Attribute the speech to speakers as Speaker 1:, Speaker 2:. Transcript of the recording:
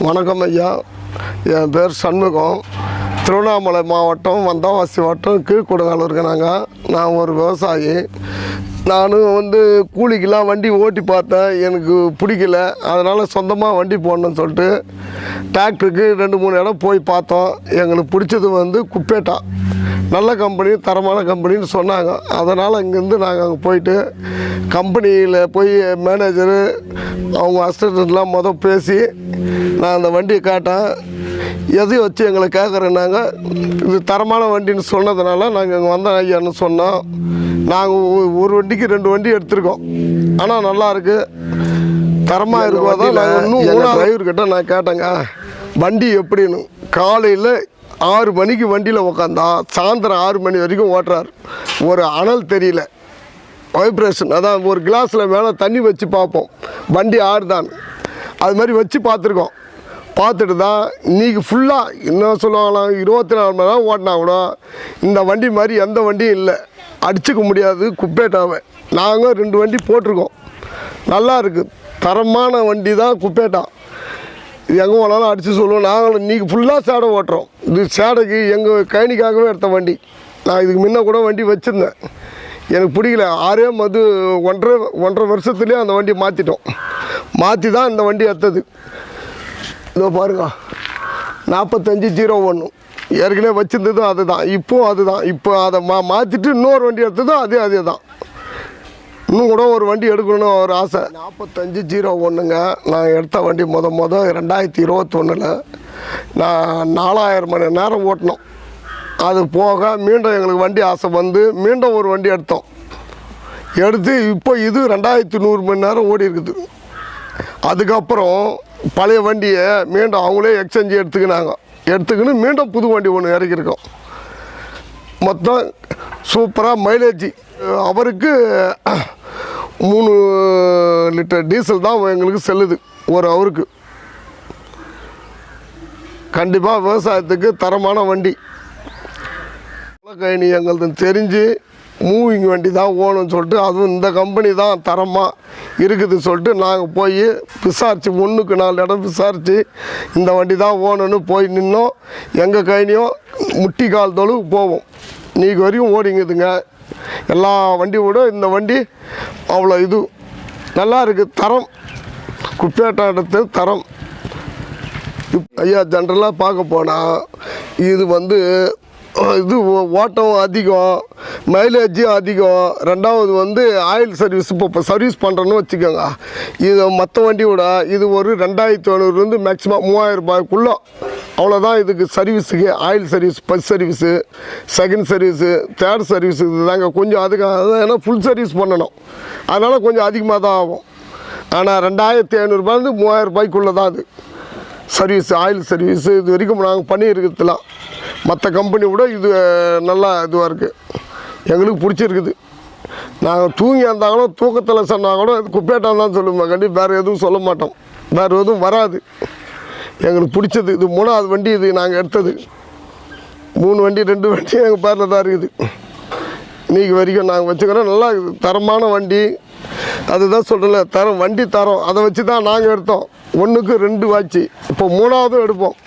Speaker 1: வணக்கம் ஐயா, என் பேர் சண்முகம். திருவண்ணாமலை மாவட்டம் வந்தவாசி வட்டம் கீழ்கொடுங்காலூருக்கு. நான் ஒரு விவசாயி. நானும் கூலிக்கெலாம் வண்டி ஓட்டி பார்த்தேன், எனக்கு பிடிக்கல. அதனால் சொந்தமாக வண்டி போடணும்னு சொல்லிட்டு டிராக்டருக்கு 2-3 இடம் போய் பார்த்தோம். எங்களுக்கு பிடிச்சது குப்பேட்டா. நல்ல கம்பெனி, தரமான கம்பெனின்னு சொன்னாங்க. அதனால் இங்கேருந்து நாங்கள் அங்கே போயிட்டு கம்பெனியில் போய் மேனேஜரு அவங்க அசிஸ்டண்ட்லாம் பேசி நான் அந்த வண்டியை காட்டேன். எதையும் வச்சு எங்களை கேட்குறேன்னாங்க. இது தரமான வண்டின்னு சொன்னதுனால நாங்கள் இங்கே வந்தோம் ஐயான்னு சொன்னோம். நாங்கள் ஒரு வண்டிக்கு 2 வண்டி எடுத்திருக்கோம். ஆனால் நல்லாயிருக்கு, தரமாக இருக்கும்போது நாங்கள் இன்னும் டிரைவர்கிட்ட நான் கேட்டேங்க, வண்டி எப்படின்னு. காலையில் 6 மணிக்கு வண்டியில் உக்காந்தா சாயந்தரம் 6 மணி வரைக்கும் ஓட்டுறார். ஒரு அனல் தெரியல, வைப்ரேஷன். அதான் ஒரு கிளாஸில் மேலே தண்ணி வச்சு பார்ப்போம் வண்டி ஆடுதான், அது மாதிரி வச்சு பார்த்துருக்கோம். பார்த்துட்டு தான் இன்றைக்கி ஃபுல்லாக என்ன சொல்லுவாங்களாம், 24 மணி நேரம் ஓட்டினா கூட இந்த வண்டி மாதிரி எந்த வண்டியும் இல்லை, அடிச்சுக்க முடியாது குப்பேட்டாவை. நாங்கள் 2 வண்டி போட்டிருக்கோம், நல்லா இருக்குது, தரமான வண்டி தான் குப்பேட்டா. எங்கே போனாலும் அடித்து சொல்லுவோம். நாங்கள் இன்றைக்கி ஃபுல்லாக சேடை ஓட்டுறோம். இது சேடைக்கு எங்கள் கைனிக்காகவே எடுத்த வண்டி. நான் இதுக்கு முன்ன கூட வண்டி வச்சுருந்தேன், எனக்கு பிடிக்கல. 1.5 வருஷத்துலேயே அந்த வண்டி மாற்றி தான் இந்த வண்டி எடுத்தது. இதோ பாருங்க, 4501 ஏற்கனவே வச்சுருந்ததும் அதுதான், இப்போவும் அதுதான். இப்போ அதை மாற்றிட்டு இன்னொரு வண்டி எடுத்ததும் அதே தான். இன்னும் கூட ஒரு வண்டி எடுக்கணும்னு ஒரு ஆசை. 4501ங்க நான் எடுத்த வண்டி முத 2021. நான் 4000 மணி நேரம் ஓட்டினோம். அது போக மீண்டும் எங்களுக்கு வண்டி ஆசை மீண்டும் ஒரு வண்டி எடுத்தோம். எடுத்து இப்போ இது 2100 மணி நேரம் ஓடி இருக்குது. அதுக்கப்புறம் பழைய வண்டியை மீண்டும் அவங்களே எக்ஸ்சேஞ்சு எடுத்துக்கின்னு மீண்டும் புது வண்டி ஒன்று இறக்கியிருக்கோம். மொத்தம் சூப்பராக மைலேஜ். அவருக்கு 3 லிட்டர் டீசல் தான் எங்களுக்கு செல்லுது ஒரு ஹவருக்கு. கண்டிப்பாக விவசாயத்துக்கு தரமான வண்டி. கைனி எங்களுக்கு தெரிஞ்சு மூவிங் வண்டி தான் ஓணும்னு சொல்லிட்டு, அதுவும் இந்த கம்பெனி தான் தரமாக இருக்குதுன்னு சொல்லிட்டு நாங்கள் போய் விசாரித்து 1க்கு 4 இடம் விசாரித்து இந்த வண்டி தான் ஓணுன்னு போய் நின்னோம். எங்கள் கைனியும் முட்டி கால் தொழுவு போவோம். இன்றைக்கி வரைக்கும் ஓடிங்குதுங்க. எல்லா வண்டியோட இந்த வண்டி அவ்வளோ இது நல்லா இருக்குது. தரம், குப்பேட்டா எடுத்து தரம். ஐயா, ஜென்ரலாக பார்க்க போனால் இது இது ஓட்டம் அதிகம், மைலேஜும் அதிகம். ரெண்டாவது ஆயில் சர்வீஸ். இப்போ சர்வீஸ் பண்ணுறோன்னு வச்சுக்கோங்க, இது மற்ற வண்டியோட இது ஒரு 2500 மேக்ஸிமம் 3000 ரூபாய்க்குள்ளே. அவ்வளோதான் இதுக்கு சர்வீஸுக்கு. Oil service, first service, second service, third service, இது தாங்க கொஞ்சம் அதிகம். ஏன்னா ஃபுல் சர்வீஸ் பண்ணணும், அதனால் கொஞ்சம் அதிகமாக தான் ஆகும். ஆனால் 2500 3000 ரூபாய்க்குள்ளே தான் அது சர்வீஸ், ஆயில் சர்வீஸு. இது வரைக்கும் நாங்கள் பண்ணியிருக்கிறதுலாம் மற்ற கம்பெனி விட இது நல்லா இதுவாக இருக்குது, எங்களுக்கு பிடிச்சிருக்குது. நாங்கள் தூங்கி இருந்தாலும் தூக்கத்தில் சொன்னால் கூட குப்பேட்டான் தான் சொல்லுவோம். கண்டிப்பாக வேறு எதுவும் சொல்ல மாட்டோம், வேறு எதுவும் வராது. எங்களுக்கு பிடிச்சது இது 3வது வண்டி. இது நாங்கள் எடுத்தது 3 வண்டி, 2 வண்டி எங்கள் பேரில் தான் இருக்குது. இன்றைக்கி வரைக்கும் நாங்கள் வச்சுக்கிறோம். நல்லா இருக்குது, தரமான வண்டி. அதுதான் சொல்கிறேன்ல, தரம் வண்டி தரம். அதை வச்சு தான் நாங்கள் எடுத்தோம். 1க்கு 2 வாட்சி, இப்போ 3வதும் எடுப்போம்.